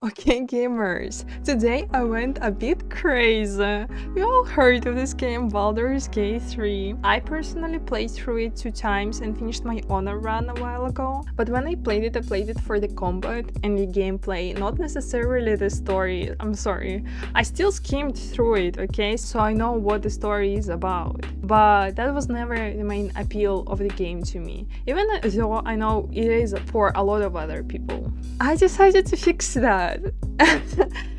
Okay, gamers, today I went a bit crazy. You all heard of this game, Baldur's Gate 3. I personally played through it 2 times and finished my honor run a while ago. But when I played it for the combat and the gameplay, not necessarily the story. I'm sorry. I still skimmed through it, okay, so I know what the story is about. But that was never the main appeal of the game to me, even though I know it is for a lot of other people. I decided to fix that.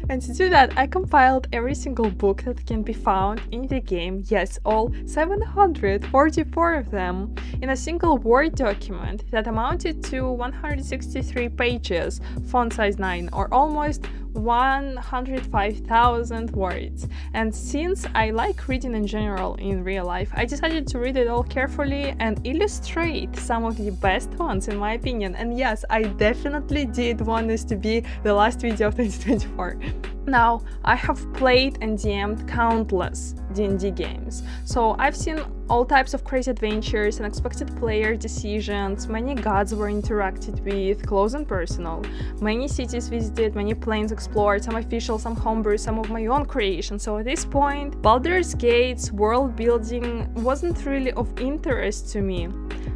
And to do that, I compiled every single book that can be found in the game, yes, all 744 of them, in a single Word document that amounted to 163 pages, font size 9, or almost 105,000 words. And since I like reading in general in real life, I decided to read it all carefully and illustrate some of the best ones in my opinion. And yes, I definitely did want this to be the last video of 2024. Now, I have played and DM'd countless D&D games, so I've seen all types of crazy adventures, unexpected player decisions, many gods were interacted with, close and personal, many cities visited, many planes explored, some official, some homebrew, some of my own creation. So at this point, Baldur's Gate's world building wasn't really of interest to me.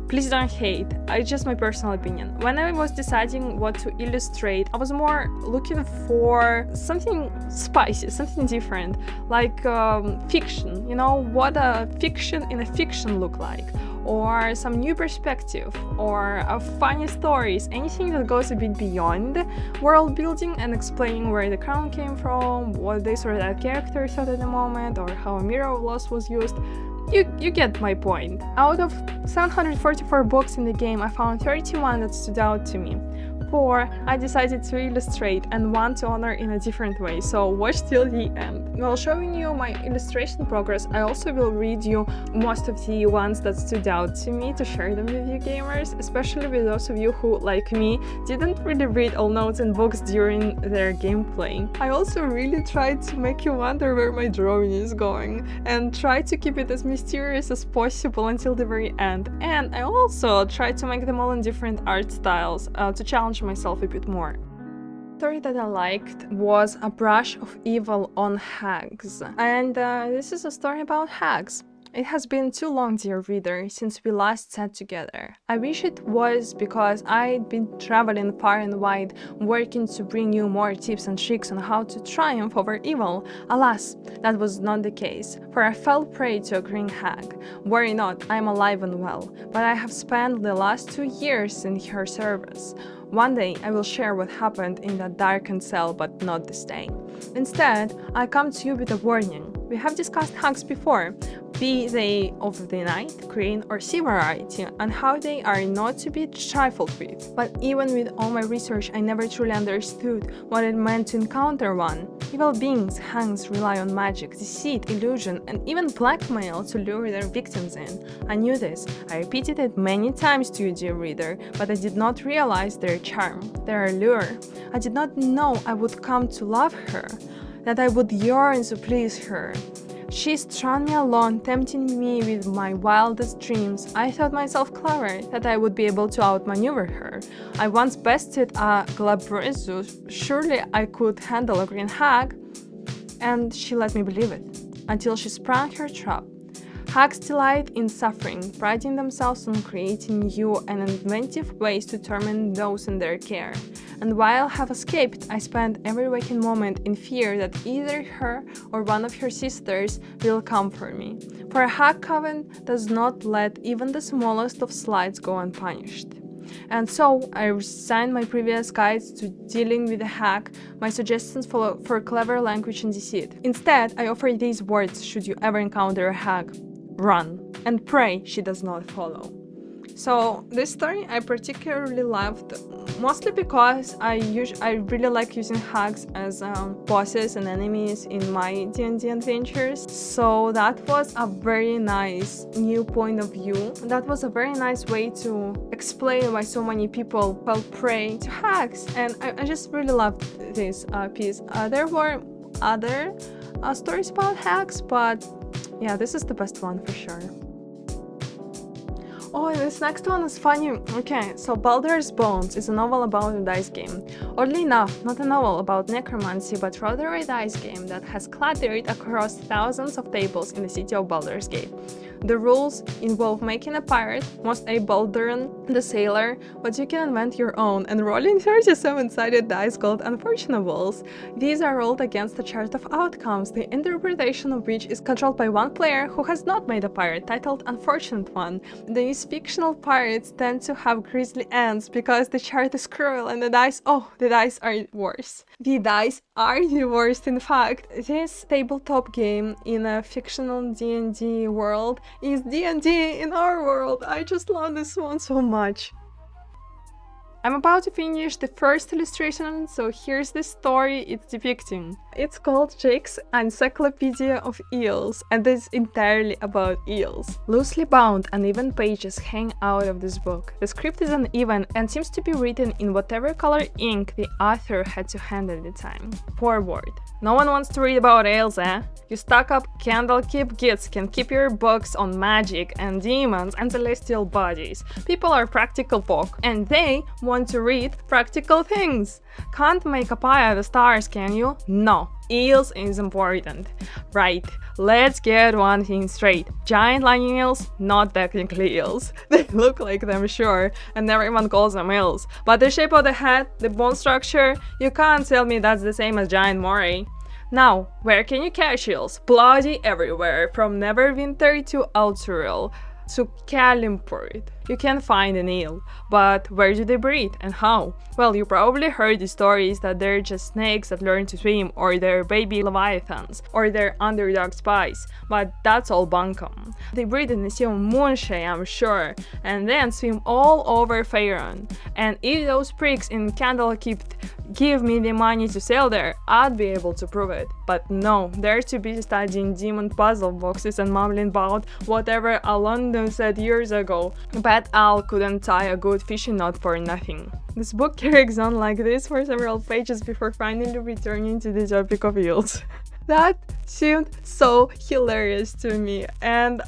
Please don't hate, it's just my personal opinion. When I was deciding what to illustrate, I was more looking for something spicy, something different, like fiction, you know, what a fiction in a fiction look like, or some new perspective, or funny stories, anything that goes a bit beyond world building and explaining where the crown came from, what this or that character thought at the moment, or how a mirror of loss was used. You get my point. Out of 744 books in the game, I found 31 that stood out to me. 4 I decided to illustrate and 1 to honor in a different way, so watch till the end. While showing you my illustration progress, I also will read you most of the ones that stood out to me to share them with you gamers, especially with those of you who, like me, didn't really read all notes and books during their gameplay. I also really tried to make you wonder where my drawing is going and try to keep it as mysterious as possible until the very end. And I also tried to make them all in different art styles to challenge myself a bit more. The story that I liked was A Brush of Evil on Hags, and this is a story about hags. It has been too long, dear reader, since we last sat together. I wish it was, because I'd been traveling far and wide, working to bring you more tips and tricks on how to triumph over evil. Alas, that was not the case, for I fell prey to a green hag. Worry not, I am alive and well, but I have spent the last 2 years in her service. One day I will share what happened in that darkened cell, but not this day. Instead, I come to you with a warning. We have discussed hags before, be they of the night, green or sea variety, and how they are not to be trifled with. But even with all my research, I never truly understood what it meant to encounter one. Evil beings, hags rely on magic, deceit, illusion, and even blackmail to lure their victims in. I knew this. I repeated it many times to you, dear reader, but I did not realize their charm, their allure. I did not know I would come to love her, that I would yearn to please her. She strung me along, tempting me with my wildest dreams. I thought myself clever, that I would be able to outmaneuver her. I once bested a Glabrezu, surely I could handle a green hag, and she let me believe it, until she sprung her trap. Hags delight in suffering, priding themselves on creating new and inventive ways to torment those in their care. And while I have escaped, I spent every waking moment in fear that either her or one of her sisters will come for me. For a hag coven does not let even the smallest of slights go unpunished. And so I resigned my previous guides to dealing with a hag, my suggestions for clever language and deceit. Instead, I offer these words should you ever encounter a hag. Run, and pray she does not follow. So this story I particularly loved, mostly because I really like using hags as bosses and enemies in my D&D adventures. So that was a very nice new point of view. That was a very nice way to explain why so many people fell prey to hags, and I just really loved this piece. There were other stories about hags, but yeah, this is the best one for sure. Oh, and this next one is funny. Okay, so Baldur's Bones is a novel about a dice game. Oddly enough, not a novel about necromancy, but rather a dice game that has clattered across thousands of tables in the city of Baldur's Gate. The rules involve making a pirate, most a Balduran, the sailor, but you can invent your own, and rolling 37-sided dice called Unfortunables. These are rolled against a chart of outcomes, the interpretation of which is controlled by one player who has not made a pirate, titled Unfortunate One. These fictional pirates tend to have grisly ends because the chart is cruel and the dice are worse. The dice are the worst, in fact. This tabletop game in a fictional D&D world is D&D in our world. I just love this one so much. I'm about to finish the first illustration, so here's the story it's depicting. It's called Jake's Encyclopedia of Eels, and it's entirely about eels. Loosely bound, uneven pages hang out of this book. The script is uneven and seems to be written in whatever color ink the author had to hand at the time. Forward. No one wants to read about eels, eh? You stuck-up Candlekeep kids can keep your books on magic and demons and celestial bodies. People are practical folk, and they want to read practical things. Can't make a pie out of the stars, can you? No. Eels is important. Right, let's get one thing straight. Giant lightning eels, not technically eels. They look like them, sure, and everyone calls them eels. But the shape of the head, the bone structure, you can't tell me that's the same as giant moray. Now, where can you catch eels? Bloody everywhere, from Neverwinter to Alturiel to Kalimport. You can find an eel, but where do they breed and how? Well, you probably heard the stories that they're just snakes that learn to swim, or they're baby leviathans, or they're underdog spies, but that's all bunkum. They breed in the sea of Moonshay, I'm sure, and then swim all over Faerun. And if those pricks in Candlekeep give me the money to sail there, I'd be able to prove it. But no, they're too busy studying demon puzzle boxes and mumbling about whatever Alondon said years ago. Bad Al couldn't tie a good fishing knot for nothing. This book carries on like this for several pages before finally returning to the topic of eels. That seemed so hilarious to me, and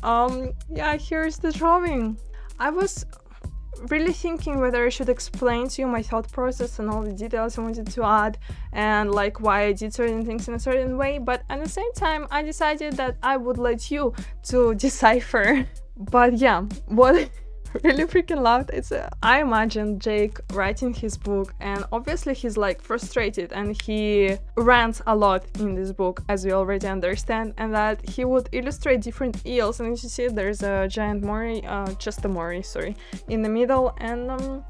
yeah, here's the drawing. I was really thinking whether I should explain to you my thought process and all the details I wanted to add, and like why I did certain things in a certain way, but at the same time I decided that I would let you to decipher. But yeah, what really freaking loved is I imagine Jake writing his book, and obviously he's like frustrated and he rants a lot in this book, as we already understand, and that he would illustrate different eels, and you see there's a giant moray, just a moray, sorry, in the middle, and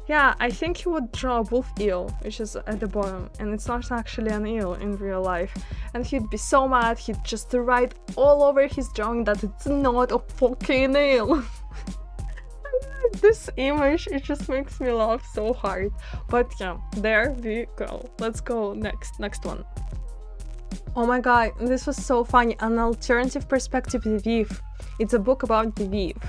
yeah, I think he would draw a wolf eel, which is at the bottom, and it's not actually an eel in real life. And he'd be so mad, he'd just write all over his drawing that it's not a fucking eel. This image, it just makes me laugh so hard. But yeah, there we go. Let's go next one. Oh my god, this was so funny. An alternative perspective, the Weave. It's a book about the Weave.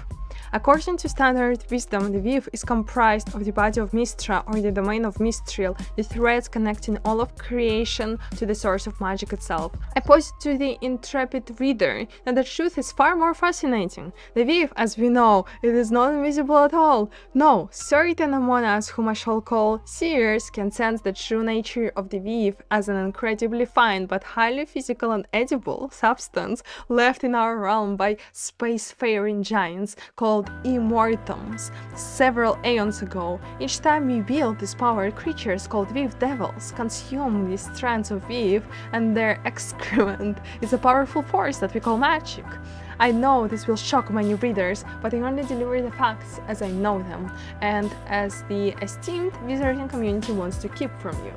According to standard wisdom, the Weave is comprised of the body of Mystra, or the domain of Mistral, the threads connecting all of creation to the source of magic itself. I posit to the intrepid reader that the truth is far more fascinating. The Weave, as we know, it is not invisible at all. No, certain among us, whom I shall call seers, can sense the true nature of the Weave as an incredibly fine but highly physical and edible substance left in our realm by spacefaring giants called Immortums several aeons ago. Each time we wield these powered creatures called Weave Devils consume these strands of weave, and their excrement is a powerful force that we call magic. I know this will shock many readers, but I only deliver the facts as I know them, and as the esteemed wizarding community wants to keep from you.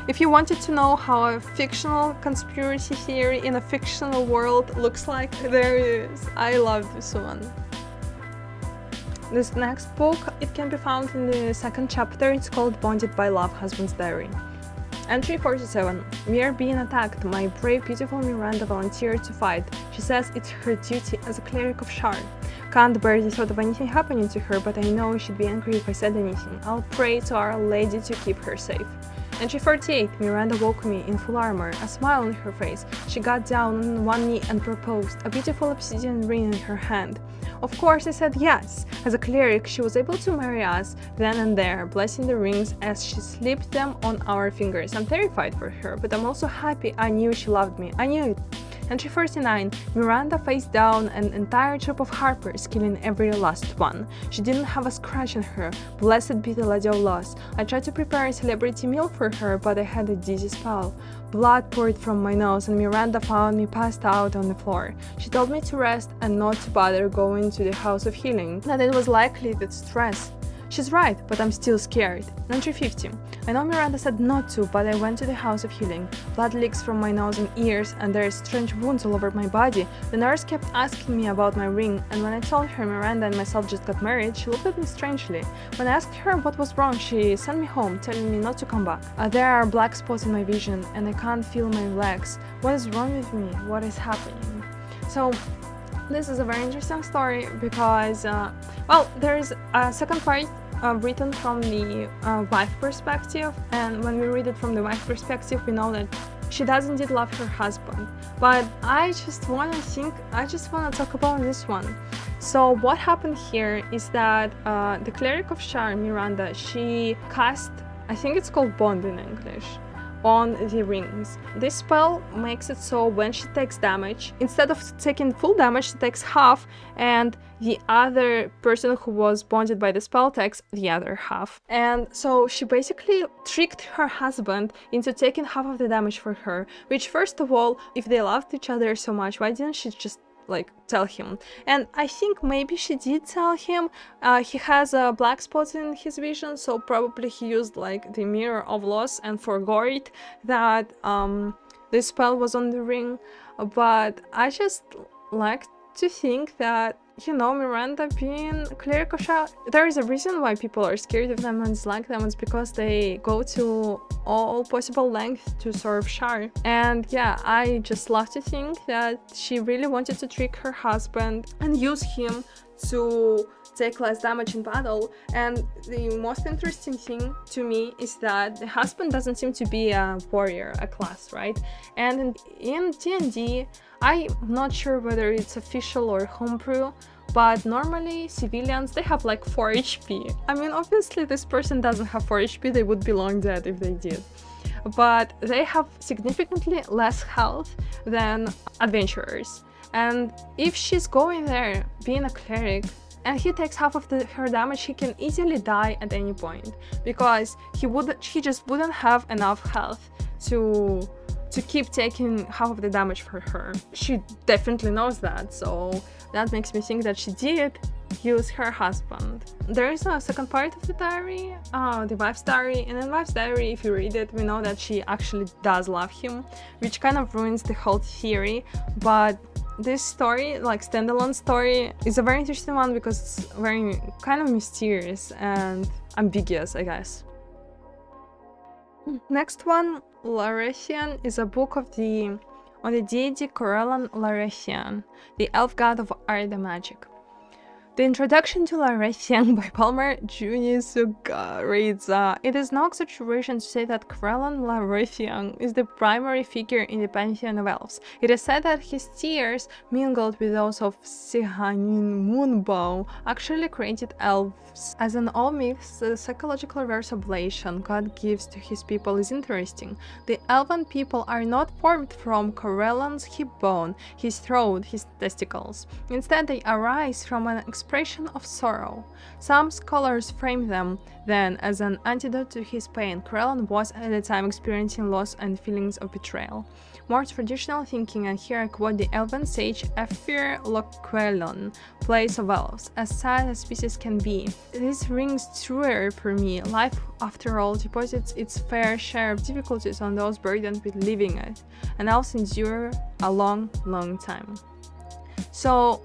If you wanted to know how a fictional conspiracy theory in a fictional world looks like, there it is. I love this one. This next book, it can be found in the second chapter. It's called Bonded by Love, Husband's Diary. Entry 47. We are being attacked. My brave, beautiful Miranda volunteered to fight. She says it's her duty as a cleric of Shar. Can't bear the thought of anything happening to her, but I know she'd be angry if I said anything. I'll pray to Our Lady to keep her safe. Entry 48. Miranda woke me in full armor, a smile on her face. She got down on one knee and proposed, a beautiful obsidian ring in her hand. Of course, I said yes. As a cleric, she was able to marry us then and there, blessing the rings as she slipped them on our fingers. I'm terrified for her, but I'm also happy. I knew she loved me. I knew it. Entry 49. Miranda faced down an entire troop of harpers, killing every last one. She didn't have a scratch on her. Blessed be the Lady of Loss. I tried to prepare a celebrity meal for her, but I had a dizzy spell. Blood poured from my nose, and Miranda found me passed out on the floor. She told me to rest and not to bother going to the House of Healing, that it was likely that stress. She's right, but I'm still scared. Entry 50. I know Miranda said not to, but I went to the House of Healing. Blood leaks from my nose and ears, and there are strange wounds all over my body. The nurse kept asking me about my ring, and when I told her Miranda and myself just got married, she looked at me strangely. When I asked her what was wrong, she sent me home, telling me not to come back. There are black spots in my vision, and I can't feel my legs. What is wrong with me? What is happening? So, this is a very interesting story because, there's a second part written from the wife perspective, and when we read it from the wife perspective, we know that she does indeed love her husband. But I just want to talk about this one. So what happened here is that the cleric of Shar, Miranda, she cast, I think it's called bond in English, on the rings. This spell makes it so when she takes damage, instead of taking full damage, she takes half, and the other person who was bonded by the spell takes the other half. And so she basically tricked her husband into taking half of the damage for her, which, first of all, if they loved each other so much, why didn't she just tell him? And I think maybe she did tell him. He has black spots in his vision, so probably he used the mirror of loss and forgot that this spell was on the ring. But I just like to think that, Miranda being cleric of Shah, there is a reason why people are scared of them and dislike them. It's because they go to all possible lengths to serve Shar. And yeah, I just love to think that she really wanted to trick her husband and use him to take less damage in battle. And the most interesting thing to me is that the husband doesn't seem to be a warrior, a class, right? And in D&D, I'm not sure whether it's official or homebrew, but normally civilians, they have 4 HP. I mean, obviously this person doesn't have 4 HP, they would be long dead if they did. But they have significantly less health than adventurers. And if she's going there being a cleric, and he takes half of her damage, he can easily die at any point, because he just wouldn't have enough health to keep taking half of the damage for her. She definitely knows that, so that makes me think that she did use her husband. There is a second part of the diary, the wife's diary, and in wife's diary, if you read it, we know that she actually does love him, which kind of ruins the whole theory. But this story, standalone story, is a very interesting one because it's very kind of mysterious and ambiguous, I guess. Next one, Larethian, is a book on the deity Corellan Larethian, the elf god of art and magic. The introduction to Larethian by Palmer Junisuga reads, it is no exaggeration to say that Corellan Larethian is the primary figure in the pantheon of elves. It is said that his tears, mingled with those of Sihanin Moonbow, actually created elves. As in all myths, the psychological reverse oblation God gives to his people is interesting. The elven people are not formed from Corellan's hip bone, his throat, his testicles. Instead, they arise from an expression of sorrow. Some scholars frame them, then, as an antidote to his pain. Corellan was at the time experiencing loss and feelings of betrayal. More traditional thinking, and here I quote the elven sage Ephir Loquelon, place of elves, as sad as species can be. This rings truer for me. Life, after all, deposits its fair share of difficulties on those burdened with living it, and elves endure a long, long time. So,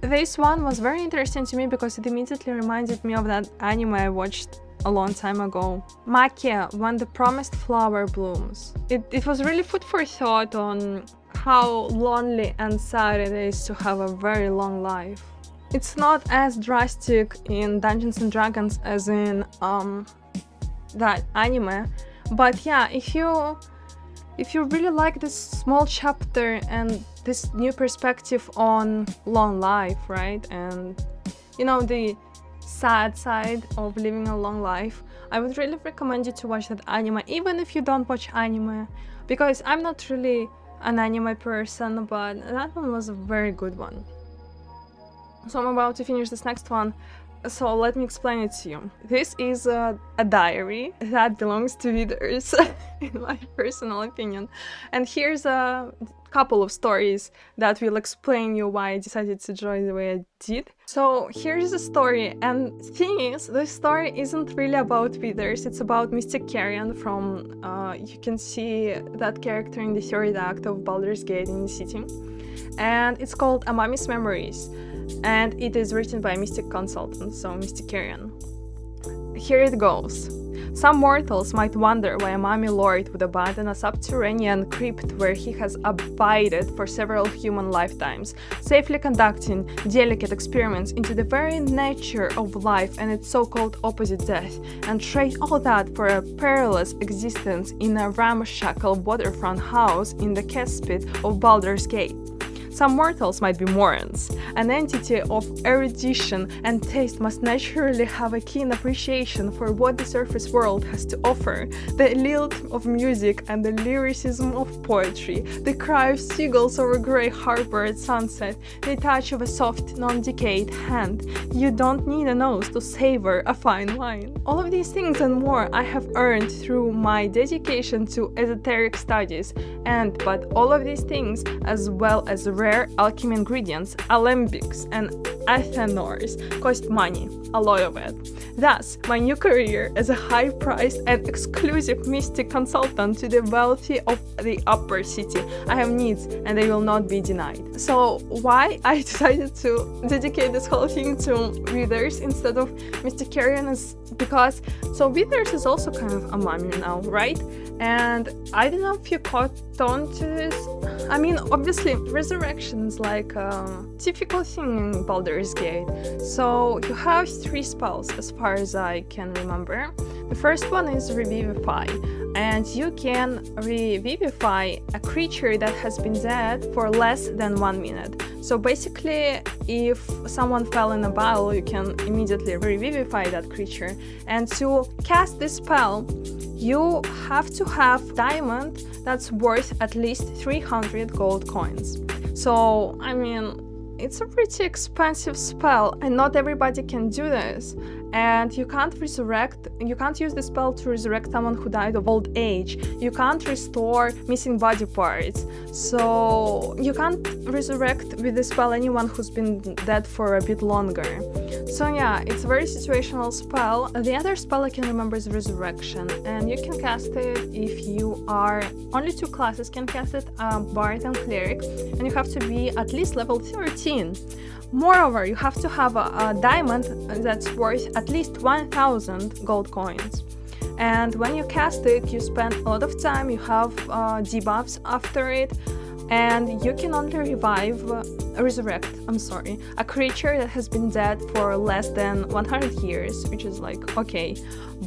this one was very interesting to me because it immediately reminded me of that anime I watched a long time ago, Makia, When the Promised Flower Blooms. It was really food for thought on how lonely and sad it is to have a very long life. It's not as drastic in Dungeons and Dragons as in that anime, But yeah, if you really like this small chapter and this new perspective on long life, right, and the sad side of living a long life, I would really recommend you to watch that anime, even if you don't watch anime, because I'm not really an anime person, but that one was a very good one. So I'm about to finish this next one, so let me explain it to you. This is a diary that belongs to readers, in my personal opinion. And here's a couple of stories that will explain you why I decided to draw it the way I did. So here's the story, and thing is, this story isn't really about readers, it's about Mystic Carrion from, you can see that character in the third act of Baldur's Gate in the city. And it's called Amami's Memories, and it is written by Mystic Consultant, so Mystic Carrion. Here it goes. Some mortals might wonder why Amami Lord would abandon a subterranean crypt where he has abided for several human lifetimes, safely conducting delicate experiments into the very nature of life and its so-called opposite death, and trade all that for a perilous existence in a ramshackle waterfront house in the cesspit of Baldur's Gate. Some mortals might be morons. An entity of erudition and taste must naturally have a keen appreciation for what the surface world has to offer. The lilt of music and the lyricism of poetry, the cry of seagulls over grey harbor at sunset, the touch of a soft, non-decayed hand. You don't need a nose to savor a fine wine. All of these things and more I have earned through my dedication to esoteric studies, but all of these things, as well as rare alchemy ingredients, alembics, and athanors, cost money, a lot of it. Thus, my new career as a high-priced and exclusive mystic consultant to the wealthy of the upper city. I have needs, and they will not be denied. So why I decided to dedicate this whole thing to readers instead of Mystic Carrion is because, so readers is also kind of a mummy now, right? And I don't know if you caught on to this. I mean, obviously, resurrection is like a typical thing in Baldur's Gate. So you have 3 spells as far as I can remember. The first one is Revivify, and you can revivify a creature that has been dead for less than 1 minute. So basically, if someone fell in a battle, you can immediately revivify that creature. And to cast this spell, you have to have diamond that's worth at least 300 gold coins. So, I mean, it's a pretty expensive spell, and not everybody can do this. And you can't use the spell to resurrect someone who died of old age. You can't restore missing body parts. So you can't resurrect with the spell anyone who's been dead for a bit longer. So yeah, it's a very situational spell. The other spell I can remember is Resurrection, and you can cast it if you are... Only 2 classes can cast it, Bard and Cleric, and you have to be at least level 13. Moreover, you have to have a diamond that's worth at least 1000 gold coins. And when you cast it, you spend a lot of time, you have debuffs after it, and you can only resurrect a creature that has been dead for less than 100 years, which is like, okay.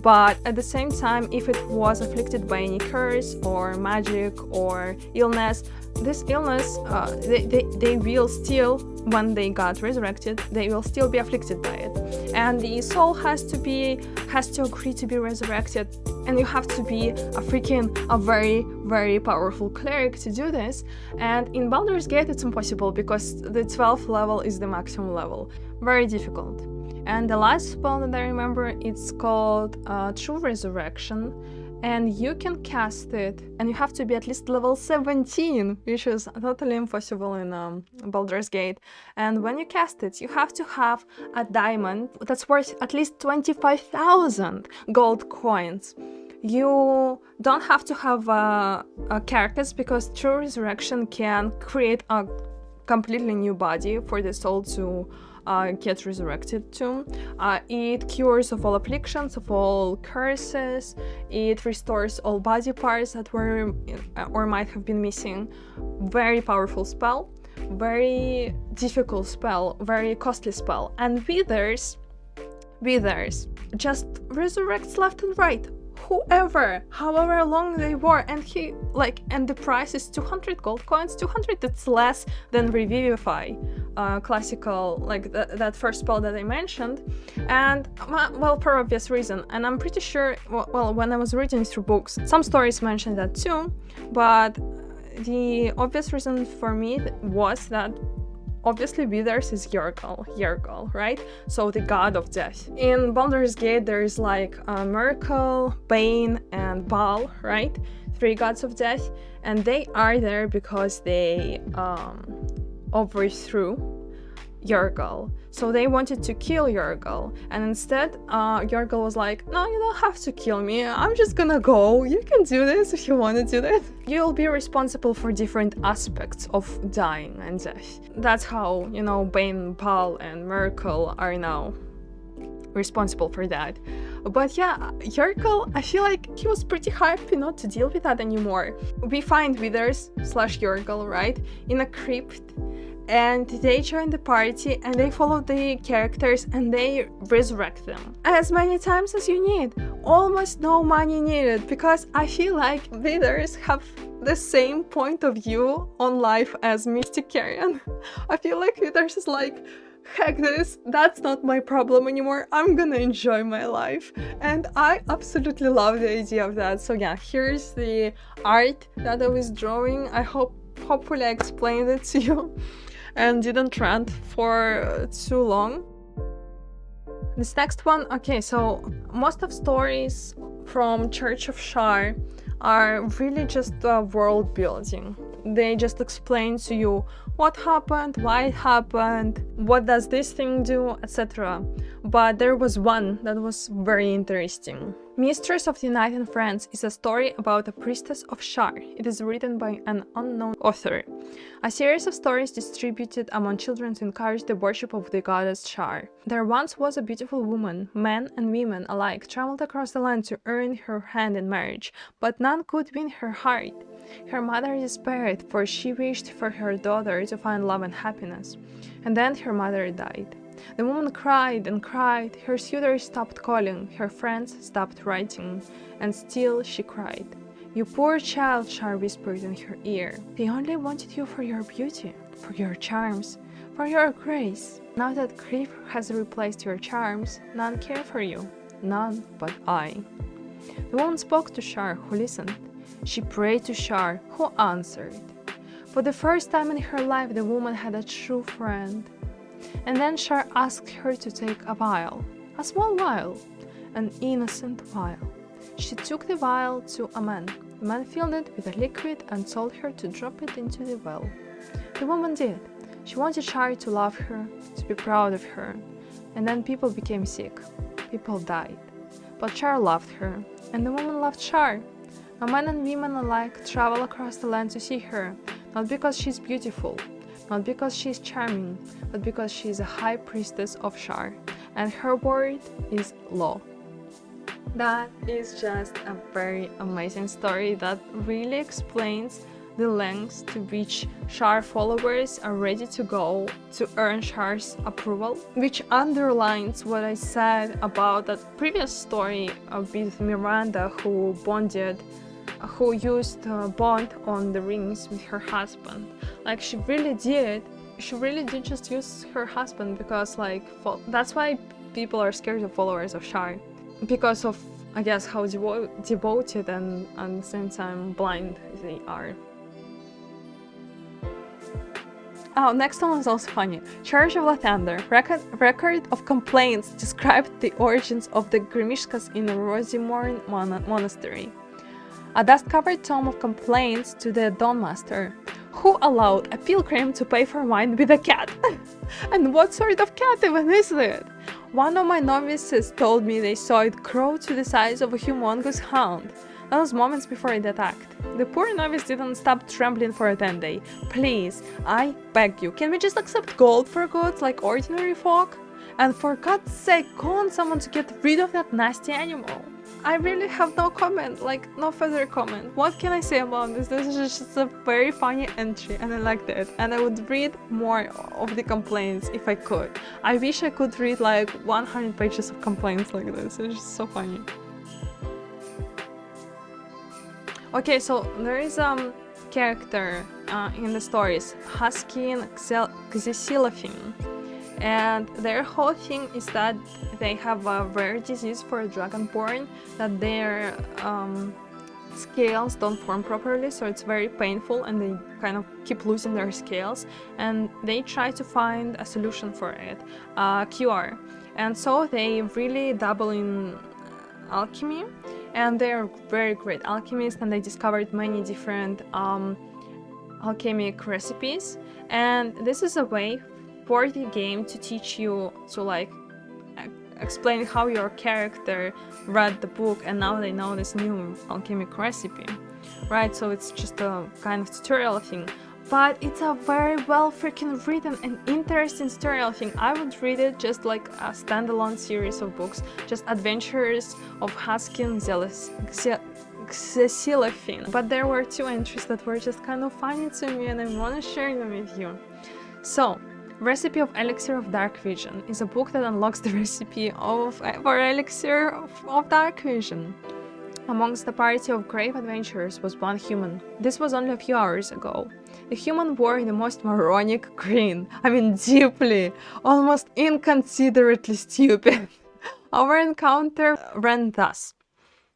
But at the same time, if it was afflicted by any curse or magic or illness, this illness, they will still, when they got resurrected, they will still be afflicted by it. And the soul has to agree to be resurrected, and you have to be a very, very powerful cleric to do this. And in Baldur's Gate, it's impossible because the 12th level is the maximum level. Very difficult. And the last spell that I remember, it's called True Resurrection. And you can cast it, and you have to be at least level 17, which is totally impossible in Baldur's Gate. And when you cast it, you have to have a diamond that's worth at least 25,000 gold coins. You don't have to have a carcass, because True Resurrection can create a completely new body for the soul to get resurrected to. It cures of all afflictions, of all curses. It restores all body parts that were or might have been missing. Very powerful spell, very difficult spell, very costly spell. And withers just resurrects left and right. whoever, however long they were, and he like, and the price is 200 gold coins. 200, that's less than Revivify, classical, like that first spell that I mentioned, and well, for obvious reason. And I'm pretty sure, well, when I was reading through books, some stories mentioned that too, but the obvious reason for me was that obviously Withers is Yergal, right? So the god of death. In Baldur's Gate there is like Miracle, Bane, and Baal, right? 3 gods of death, and they are there because they overthrew Yergal. So they wanted to kill Yergal, and instead Yergal was like, no, you don't have to kill me, I'm just gonna go, you can do this if you want to do that. You'll be responsible for different aspects of dying and death. That's how, you know, Bane, Baal, and Miracle are now responsible for that. But yeah, Yergal, I feel like he was pretty happy not to deal with that anymore. We find Withers / Yergal, right, in a crypt, and they join the party and they follow the characters and they resurrect them as many times as you need. Almost no money needed, because I feel like Withers have the same point of view on life as Mystic Carrion. I feel like Withers is like, heck this, that's not my problem anymore, I'm gonna enjoy my life. And I absolutely love the idea of that. So yeah, here's the art that I was drawing. I hopefully I explained it to you and didn't rant for too long. This next one, okay, so most of stories from Church of Shar are really just world building. They just explain to you what happened, why it happened, what does this thing do, etc. But there was one that was very interesting. Mistress of the Night and Friends is a story about a priestess of Shar. It is written by an unknown author. A series of stories distributed among children to encourage the worship of the goddess Shar. There once was a beautiful woman. Men and women alike traveled across the land to earn her hand in marriage, but none could win her heart. Her mother despaired, for she wished for her daughter to find love and happiness. And then her mother died. The woman cried and cried, her suitors stopped calling, her friends stopped writing, and still she cried. You poor child, Shar whispered in her ear. They only wanted you for your beauty, for your charms, for your grace. Now that grief has replaced your charms, none care for you, none but I. The woman spoke to Shar, who listened. She prayed to Shar, who answered. For the first time in her life, the woman had a true friend. And then Shar asked her to take a vial, a small vial, an innocent vial. She took the vial to a man. The man filled it with a liquid and told her to drop it into the well. The woman did. She wanted Shar to love her, to be proud of her. And then people became sick. People died. But Shar loved her, and the woman loved Shar. Now men and women alike travel across the land to see her, not because she's beautiful, not because she's charming, but because she's a high priestess of Shar, and her word is law. That is just a very amazing story that really explains the lengths to which Shar followers are ready to go to earn Shar's approval, which underlines what I said about that previous story with Miranda who used bond on the rings with her husband. Like she really did just use her husband because that's why people are scared of followers of Shar, because of, I guess, how devoted and at the same time blind they are. Oh, next one was also funny. Church of Lathander. Record of complaints described the origins of the Grimishkas in Rosimorn Monastery. A dust-covered tome of complaints to the Dawnmaster, who allowed a pilgrim to pay for wine with a cat. And what sort of cat even is it? One of my novices told me they saw it grow to the size of a humongous hound. That was moments before it attacked. The poor novice didn't stop trembling for a 10-day. Please, I beg you, can we just accept gold for goods like ordinary folk? And for God's sake, call on someone to get rid of that nasty animal. I really have no comment, no further comment. What can I say about this? This is just a very funny entry and I liked it. And I would read more of the complaints if I could. I wish I could read 100 pages of complaints like this. It's just so funny. Okay, so there is character in the stories, Husky and Xylophine, and their whole thing is that they have a rare disease for dragonborn, that their scales don't form properly, so it's very painful and they kind of keep losing their scales, and they try to find a solution for it, a cure. And so they really dabble in alchemy, and they're very great alchemists, and they discovered many different alchemic recipes. And this is a way for the game to teach you to like explain how your character read the book and now they know this new alchemic recipe, right? So it's just a kind of tutorial thing, but it's a very well freaking written and interesting tutorial thing. I would read it just like a standalone series of books, just adventures of Husky and Xylophine. But there were 2 entries that were just kind of funny to me and I want to share them with you. So, Recipe of Elixir of Dark Vision is a book that unlocks the recipe for Elixir of Dark Vision. Amongst the party of grave adventurers was one human. This was only a few hours ago. The human wore the most moronic grin. I mean, deeply, almost inconsiderately stupid. Our encounter ran thus.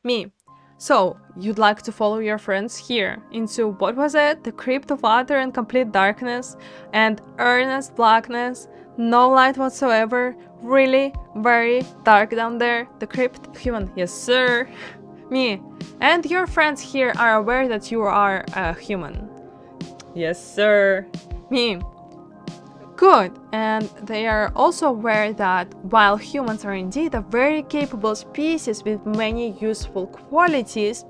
Me. So, you'd like to follow your friends here into, what was it? The crypt of utter and complete darkness and earnest blackness, no light whatsoever, really very dark down there, the crypt. Human, yes sir. Me, and your friends here are aware that you are a human. Yes sir. Me, good, and they are also aware that while humans are indeed a very capable species with many useful qualities,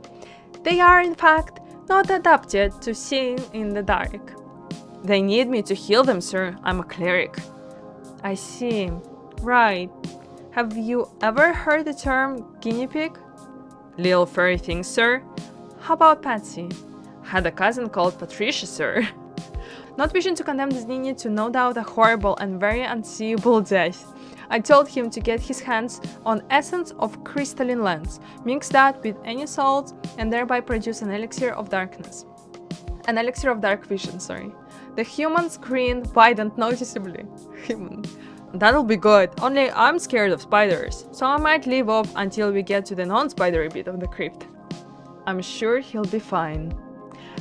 they are in fact not adapted to seeing in the dark. They need me to heal them, sir. I'm a cleric. I see. Right. Have you ever heard the term guinea pig? Little furry thing, sir. How about Patsy? Had a cousin called Patricia, sir. Not wishing to condemn this ninny to no doubt a horrible and very unseeable death, I told him to get his hands on essence of crystalline lens, mix that with any salt, and thereby produce an elixir of darkness. An elixir of dark vision, sorry. The human screen widened noticeably. Human. That'll be good, only I'm scared of spiders, so I might leave off until we get to the non-spidery bit of the crypt. I'm sure he'll be fine.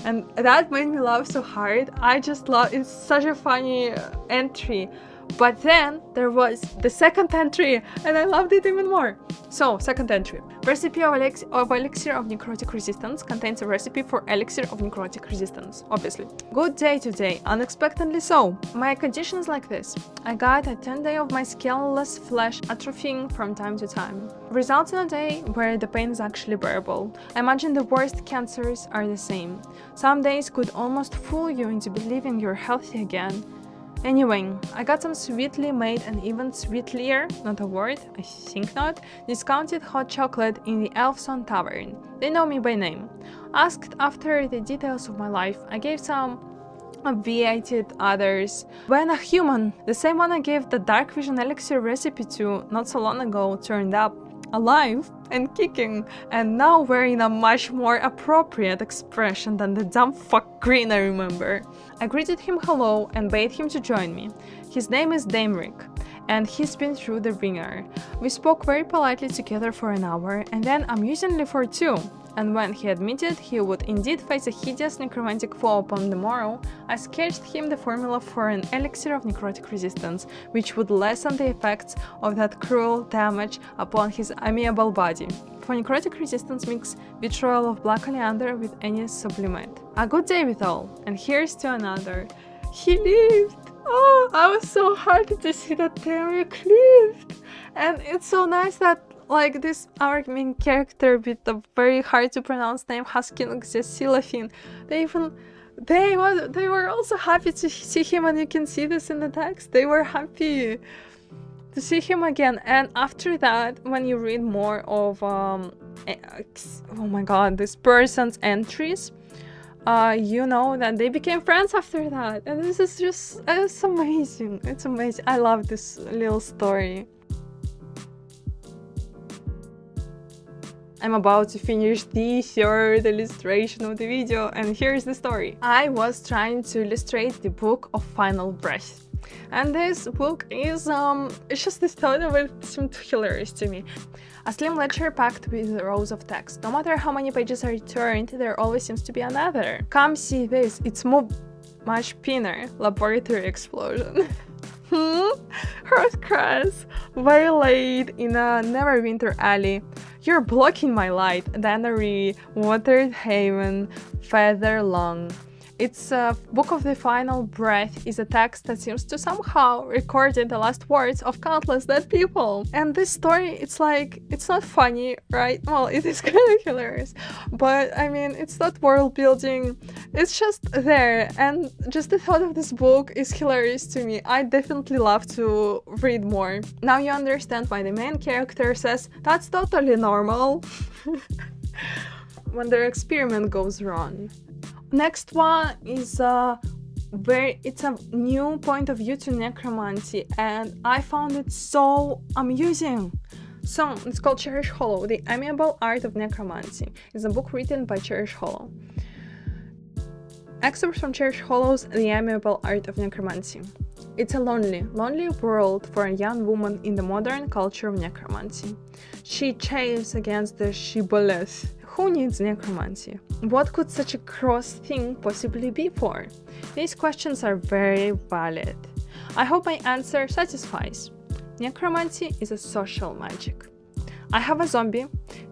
And that made me laugh so hard. I just love, it's such a funny entry. But then there was the second entry and I loved it even more. So, second entry. Recipe of elixir of necrotic resistance contains a recipe for elixir of necrotic resistance, obviously. Good day today, unexpectedly so. My condition is like this. I got a 10-day of my scaleless flesh atrophying from time to time. Results in a day where the pain is actually bearable. I imagine the worst cancers are the same. Some days could almost fool you into believing you're healthy again. Anyway, I got some sweetly made and even sweetlier, not a word, I think not, discounted hot chocolate in the Elfson Tavern. They know me by name. Asked after the details of my life, I gave some, obviated others. When a human, the same one I gave the Dark Vision Elixir recipe to not so long ago, turned up, alive and kicking, and now wearing a much more appropriate expression than the dumb fuck grin I remember. I greeted him hello and bade him to join me. His name is Damerick, and he's been through the ringer. We spoke very politely together for an hour, and then amusingly for 2. And when he admitted he would indeed face a hideous necromantic foe upon the morrow, I sketched him the formula for an elixir of necrotic resistance, which would lessen the effects of that cruel damage upon his amiable body. For necrotic resistance, mix vitriol of black oleander with any sublimate. A good day with all, and here's to another. He lived! Oh, I was so happy to see that Derek lived! And it's so nice that like this, our main character with the very hard to pronounce name, Husky and Xylophine, they were also happy to see him, and you can see this in the text. They were happy to see him again. And after that, when you read more of oh my god, this person's entries, you know that they became friends after that. And this is just, it's amazing. It's amazing. I love this little story. I'm about to finish the third illustration of the video, and here's the story. I was trying to illustrate the book of Final Breath. And this book is, it's just the thought of it seemed hilarious to me. A slim ledger packed with rows of text. No matter how many pages are turned, there always seems to be another. Come see this, it's much pinner. Laboratory explosion. Earth crash. Waylaid in a Neverwinter alley. You're blocking my light. Dannery, watered haven, feather long. It's a book of the final breath is a text that seems to somehow record the last words of countless dead people. And this story, it's like, it's not funny, right? Well, it is kind of hilarious, but I mean, it's not world building. It's just there, and just the thought of this book is hilarious to me. I definitely love to read more. Now you understand why the main character says, "That's totally normal," when their experiment goes wrong. Next one is it's a new point of view to necromancy, and I found it so amusing. So it's called Cherish Hollow, The Amiable Art of Necromancy. It's a book written by Cherish Hollow. Excerpts from Cherish Hollow's The Amiable Art of Necromancy. It's a lonely world for a young woman in the modern culture of necromancy. She chafes against the shibboleth. Who needs necromancy? What could such a gross thing possibly be for? These questions are very valid. I hope my answer satisfies. Necromancy is a social magic. I have a zombie,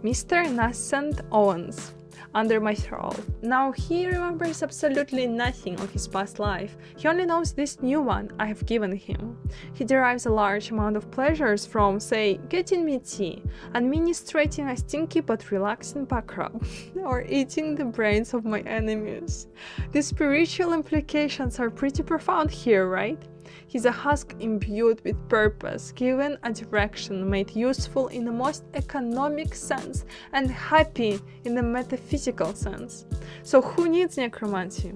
Mr. Nascent Owens, under my thrall. Now he remembers absolutely nothing of his past life. He only knows this new one I have given him. He derives a large amount of pleasures from, say, getting me tea, administrating a stinky but relaxing back rub, or eating the brains of my enemies. The spiritual implications are pretty profound here, right? He's a husk imbued with purpose, given a direction, made useful in the most economic sense, and happy in the metaphysical sense. So who needs necromancy?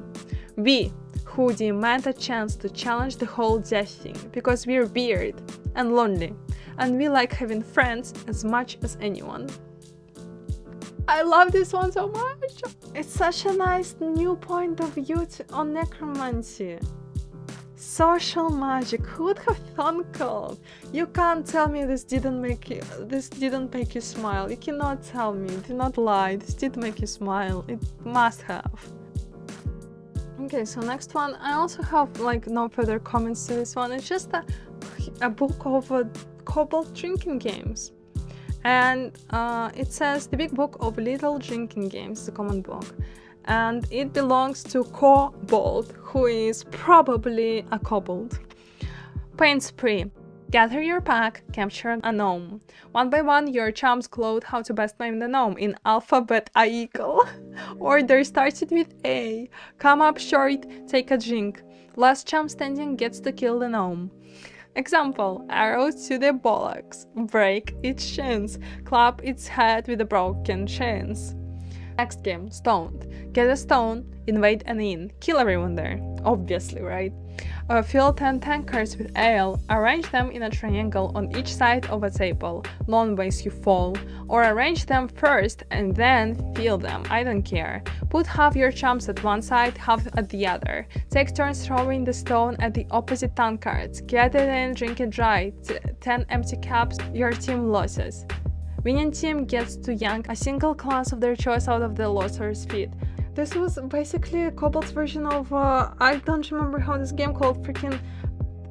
We, who demand a chance to challenge the whole death thing, because we're weird and lonely, and we like having friends as much as anyone. I love this one so much! It's such a nice new point of view on necromancy. Social magic, who would have thought of? You can't tell me this didn't make you smile. You cannot tell me, do not lie, this did make you smile. It must have. Okay, so next one, I also have like no further comments to this one. It's just a book of kobold drinking games. And it says The Big Book of Little Drinking Games, it's a common book. And it belongs to Kobold, who is probably a kobold. Paint spree. Gather your pack, capture a gnome. One by one, your chums gloat how to best name the gnome in alphabet eagle. Order started with A. Come up short, take a drink. Last chum standing gets to kill the gnome. Example, arrow to the buttocks, break its shins, clap its head with the broken shins. Next game, Stoned. Get a stone, invade an inn, kill everyone there. Obviously, right? Fill 10 tankards with ale, arrange them in a triangle on each side of a table, long ways you fall, or arrange them first and then fill them, I don't care. Put half your chums at one side, half at the other. Take turns throwing the stone at the opposite tankards. Get it in, drink it dry. 10 empty cups, your team loses. Winning team gets to yank a single class of their choice out of the loser's feet. This was basically a kobold's version of, I don't remember how this game called, freaking,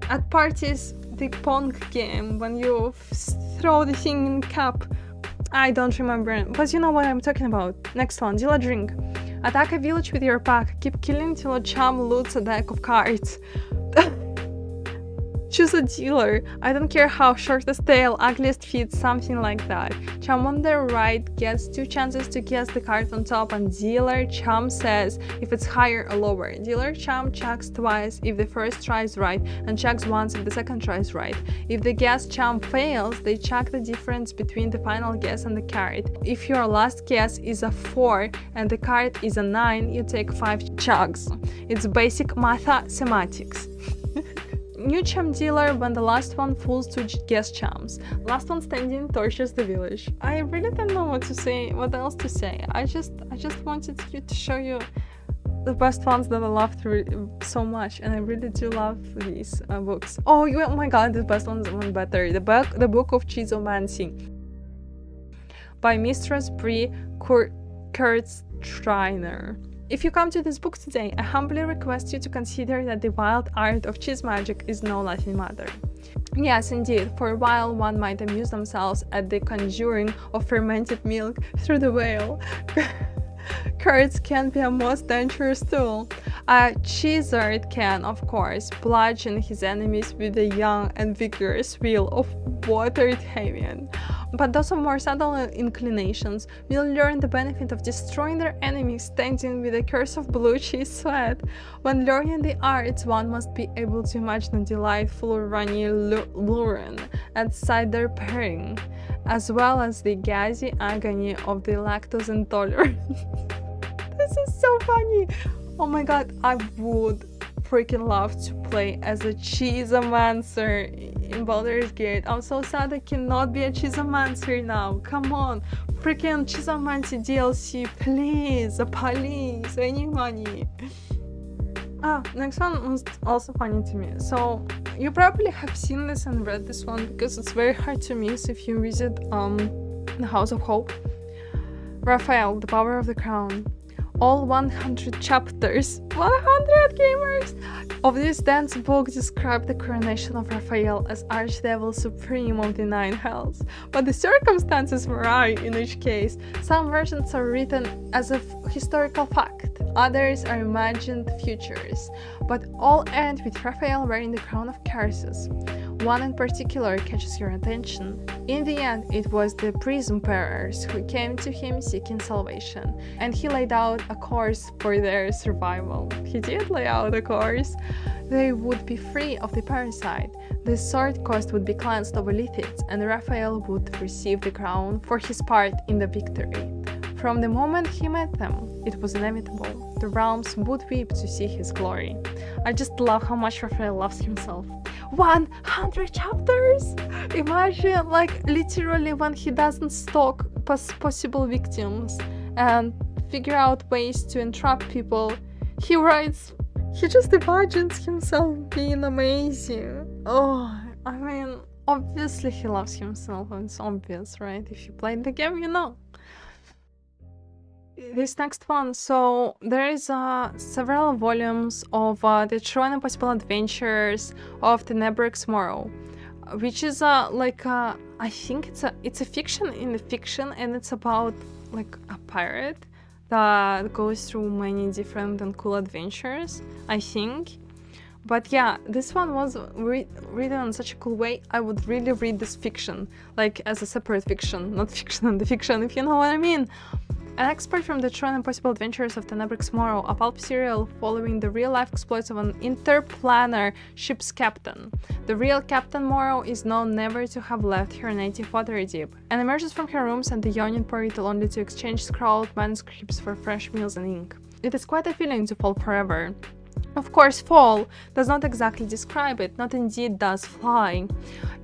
at parties, the Pong game, when you throw the thing in cup. I don't remember, but you know what I'm talking about. Next one, deal a drink. Attack a village with your pack, keep killing till a chum loots a deck of cards. Choose a dealer. I don't care how short the tail, ugliest feet, something like that. Chum on the right gets 2 chances to guess the card on top, and dealer chum says if it's higher or lower. Dealer chum checks twice if the first try is right, and checks once if the second try is right. If the guess chum fails, they check the difference between the final guess and the card. If your last guess is a 4 and the card is a 9, you take 5 chugs. It's basic mathematics. new cham dealer when the last one fools to guest chams. Last one standing tortures the village. I really don't know what to say, what else to say. I just wanted to show you the best ones that I love so much, and I really do love these books. Oh my god, the best one's one better. The book of Chizomancy by Mistress Brie Kurtzschreiner. If you come to this book today, I humbly request you to consider that the wild art of cheese magic is no laughing matter. Yes, indeed, for a while one might amuse themselves at the conjuring of fermented milk through the veil. Curds can be a most dangerous tool. A cheesard can, of course, bludgeon his enemies with the young and vigorous will of watered Havian. But those of more subtle inclinations will learn the benefit of destroying their enemies standing with a curse of blue cheese sweat. When learning the arts, one must be able to imagine a delightful runny luren at cider pairing, as well as the gazy agony of the lactose intolerant. This is so funny. Oh my god, I would freaking love to play as a cheeseomancer in Baldur's Gate. I'm so sad I cannot be a cheeseomancer now. Come on, freaking cheeseomancy DLC, please, any money. Next one was also funny to me. So you probably have seen this and read this one because it's very hard to miss if you visit the House of Hope. Raphael, the Power of the Crown. All 100 chapters, 100 gamers, of this dense book describe the coronation of Raphael as Archdevil Supreme of the Nine Hells, but the circumstances vary in each case. Some versions are written as a historical fact, others are imagined futures, but all end with Raphael wearing the crown of curses. One in particular catches your attention. In the end, it was the prism bearers who came to him seeking salvation, and he laid out a course for their survival. He did lay out a course. They would be free of the parasite, the sword coast would be cleansed of Lithids, and Raphael would receive the crown for his part in the victory. From the moment he met them, it was inevitable. The realms would weep to see his glory. I just love how much Raphael loves himself. 100 chapters! Imagine, like, literally when he doesn't stalk possible victims and figure out ways to entrap people, he just imagines himself being amazing. Oh, I mean, obviously he loves himself, it's obvious, right? If you played the game, you know. This next one, so there is several volumes of the True and Impossible Adventures of the Nebrix Morrow, which is I think it's a fiction in the fiction, and it's about like a pirate that goes through many different and cool adventures, I think. But yeah, this one was written in such a cool way. I would really read this fiction, like as a separate fiction, not fiction and the fiction, if you know what I mean. An expert from the True and Impossible Adventures of Tenebrix Morrow, a pulp serial following the real-life exploits of an interplanar ship's captain. The real Captain Morrow is known never to have left her native Waterdeep, and emerges from her rooms at the Yawning Portal only to exchange scrawled manuscripts for fresh meals and ink. It is quite a feeling to fall forever. Of course, fall does not exactly describe it, not indeed does fly.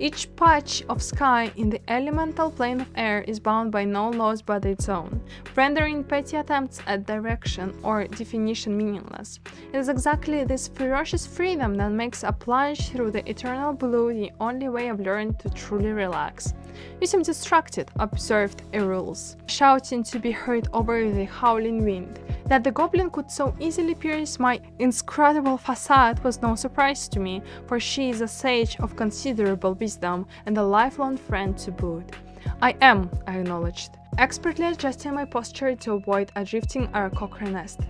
Each patch of sky in the elemental plane of air is bound by no laws but its own, rendering petty attempts at direction or definition meaningless. It is exactly this ferocious freedom that makes a plunge through the eternal blue the only way I've learned to truly relax. You seem distracted, observed Erules, shouting to be heard over the howling wind. That the goblin could so easily pierce my inscrutable facade was no surprise to me, for she is a sage of considerable wisdom and a lifelong friend to boot. I acknowledged, expertly adjusting my posture to avoid a drifting Aarakocra nest.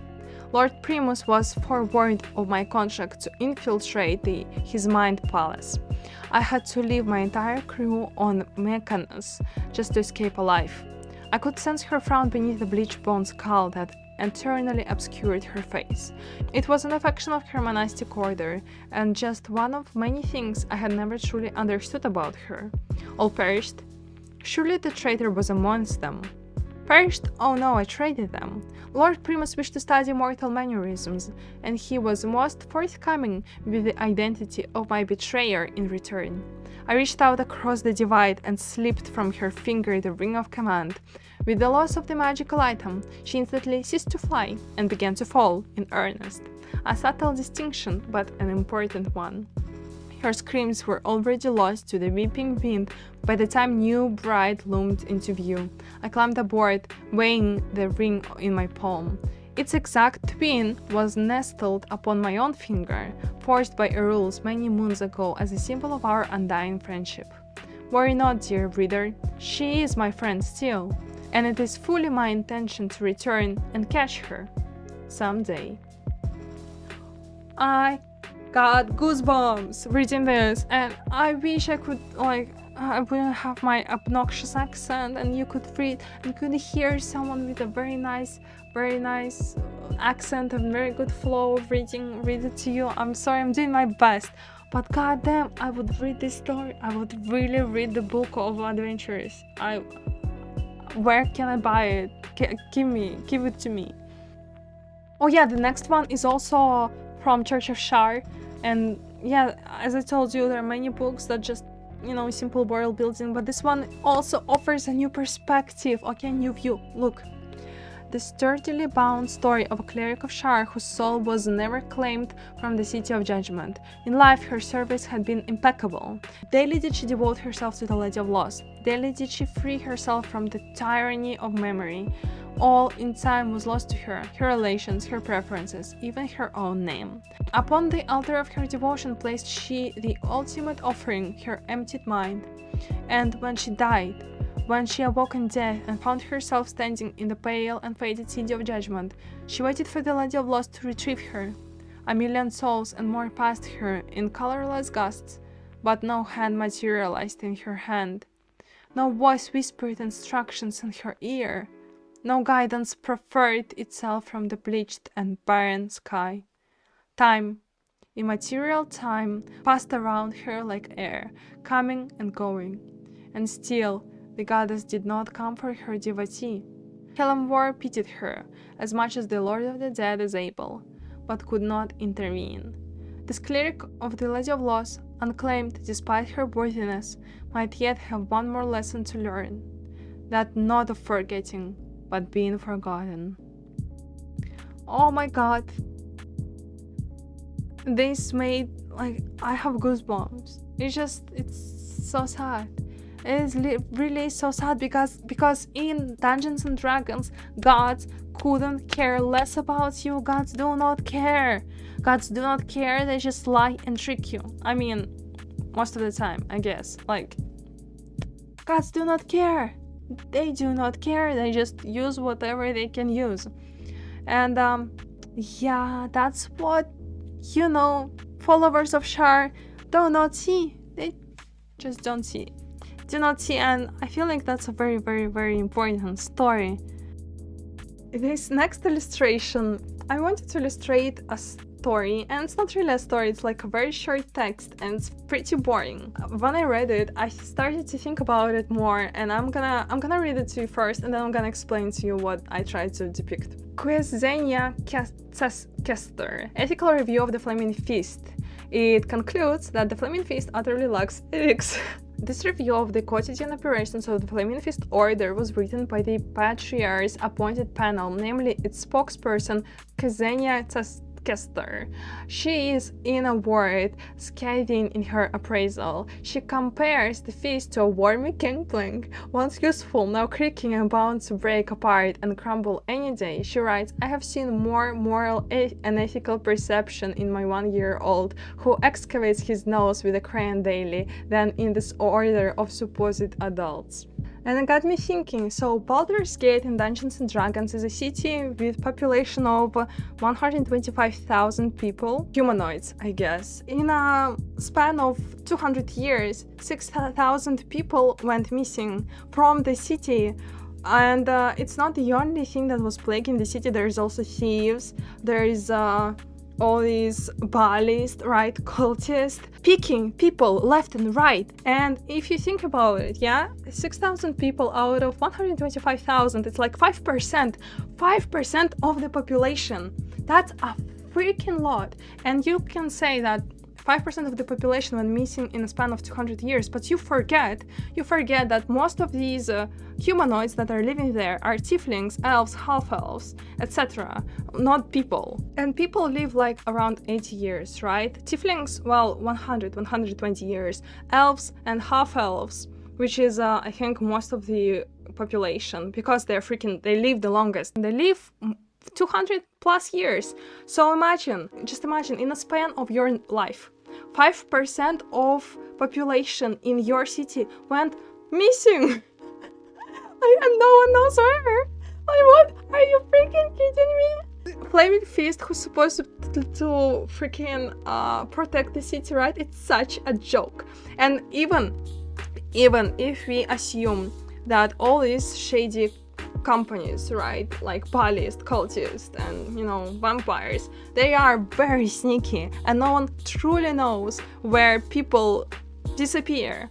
Lord Primus was forewarned of my contract to infiltrate his mind palace. I had to leave my entire crew on Mechanus just to escape alive. I could sense her frown beneath the bleach-bone skull that eternally obscured her face. It was an affection of her monastic order, and just one of many things I had never truly understood about her. All perished. Surely the traitor was amongst them. Perished? Oh no, I traded them. Lord Primus wished to study mortal mannerisms, and he was most forthcoming with the identity of my betrayer in return. I reached out across the divide and slipped from her finger the ring of command. With the loss of the magical item, she instantly ceased to fly and began to fall in earnest. A subtle distinction, but an important one. Her screams were already lost to the weeping wind by the time new bride loomed into view. I climbed aboard, weighing the ring in my palm. Its exact twin was nestled upon my own finger, forged by Erul's many moons ago as a symbol of our undying friendship. Worry not, dear reader, she is my friend still, and it is fully my intention to return and catch her someday. I got goosebumps reading this, and I wish I could, I wouldn't have my obnoxious accent and you could read and could hear someone with a very nice accent and very good flow of read it to you. I'm sorry, I'm doing my best, but goddamn, I would read this story. I would really read the book of adventures. Where can I buy it? Give it to me. Oh yeah, the next one is also from Church of Shar, and yeah, as I told you, there are many books that just, simple world building, but this one also offers a new perspective, a new view. Look, the sturdily bound story of a cleric of Shar whose soul was never claimed from the City of Judgment. In life, her service had been impeccable. Daily did she devote herself to the Lady of Loss. Daily did she free herself from the tyranny of memory. All in time was lost to her relations, her preferences, even her own name. Upon the altar of her devotion placed she the ultimate offering, her emptied mind. And when she died, when she awoke in death and found herself standing in the pale and faded City of Judgment, she waited for the Lady of Loss to retrieve her. A million souls and more passed her in colorless gusts, but no hand materialized in her hand. No voice whispered instructions in her ear. No guidance proffered itself from the bleached and barren sky. Time, immaterial time, passed around her like air, coming and going. And still, the goddess did not comfort her devotee. Helenwar pitied her, as much as the Lord of the Dead is able, but could not intervene. This cleric of the Lady of Loss, unclaimed despite her worthiness, might yet have one more lesson to learn, that not of forgetting, but being forgotten. Oh my god. This made, I have goosebumps. It's so sad. It is really so sad because in Dungeons and Dragons, gods couldn't care less about you. Gods do not care. Gods do not care, they just lie and trick you. I mean, most of the time, I guess. Gods do not care. They do not care, they just use whatever they can use. And yeah, that's what, followers of Shar do not see. They just don't see. Do not see, and I feel like that's a very, very, very important story. This next illustration, I wanted to illustrate a story, and it's not really a story, it's like a very short text, and it's pretty boring. When I read it, I started to think about it more, and I'm gonna read it to you first, and then I'm gonna explain to you what I tried to depict. Ksenia Kester, Ethical Review of the Flaming Feast. It concludes that the Flaming Feast utterly lacks ethics. This review of the quotidian operations of the Flaming Feast Order was written by the Patriarch's appointed panel, namely its spokesperson, Ksenia Kester. She is, in a word, scathing in her appraisal. She compares the feast to a wormy gangplank, once useful, now creaking and bound to break apart and crumble any day. She writes, I have seen more moral and ethical perception in my 1-year-old, who excavates his nose with a crayon daily, than in this order of supposed adults. And it got me thinking, so Baldur's Gate in Dungeons & Dragons is a city with population of 125,000 people, humanoids, I guess. In a span of 200 years, 6,000 people went missing from the city. And it's not the only thing that was plaguing the city. There's also thieves, there is all these Baalists, right, cultists, picking people left and right. And if you think about it, yeah, 6,000 people out of 125,000, it's like 5%. 5% of the population. That's a freaking lot. And you can say that 5% of the population went missing in a span of 200 years, but you forget that most of these humanoids that are living there are tieflings, elves, half-elves, etc., not people. And people live like around 80 years, right? Tieflings, well, 120 years. Elves and half-elves, which is, I think, most of the population, because they live the longest. They live 200 plus years. So just imagine, in a span of your life, 5% of population in your city went missing. And no one knows where. Like, what? Are you freaking kidding me? Flaming Fist, who's supposed to freaking protect the city, right? It's such a joke. And even if we assume that all these shady companies, right, like Baalists, cultists, and, you know, vampires, they are very sneaky, and no one truly knows where people disappear.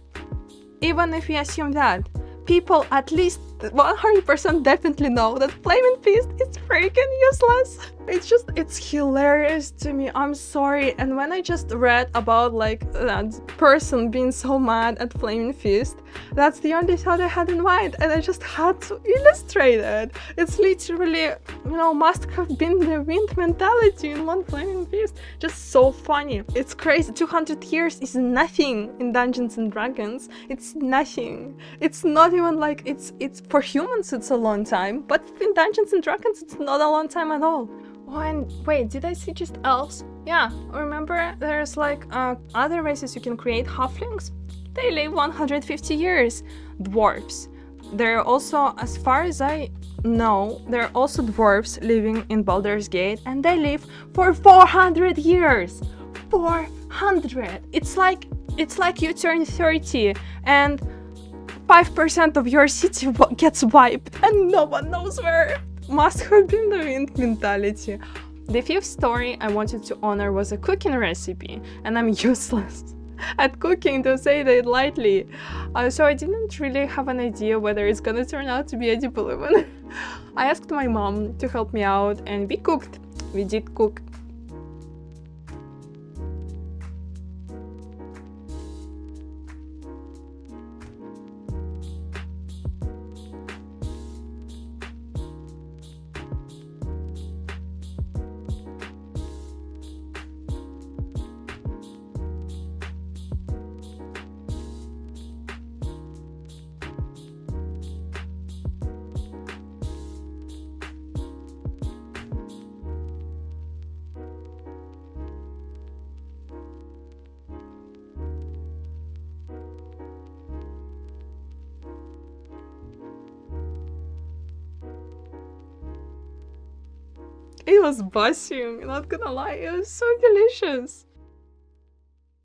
Even if we assume that, people at least 100% definitely know that Flaming Fist is freaking useless. It's hilarious to me. I'm sorry. And when I just read about like that person being so mad at Flaming Fist, that's the only thought I had in mind, and I just had to illustrate it. It's literally, you know, must have been the wind mentality in one Flaming Fist. Just so funny. It's crazy. 200 years is nothing in Dungeons and Dragons. It's nothing. It's not even like it's for humans it's a long time, but in Dungeons and Dragons it's not a long time at all. Oh, and wait, did I see just elves? Yeah, remember there's like other races you can create, halflings? They live 150 years. Dwarves. There are also, as far as I know, there are also dwarves living in Baldur's Gate, and they live for 400 years. 400! It's like you turn 30 and 5% of your city gets wiped and no one knows where. Must have been the wind mentality. The fifth story I wanted to honor was a cooking recipe, and I'm useless at cooking, to say that lightly. So I didn't really have an idea whether it's gonna turn out to be edible even. I asked my mom to help me out, and we cooked. We did cook. It was buzzing, not gonna lie, it was so delicious.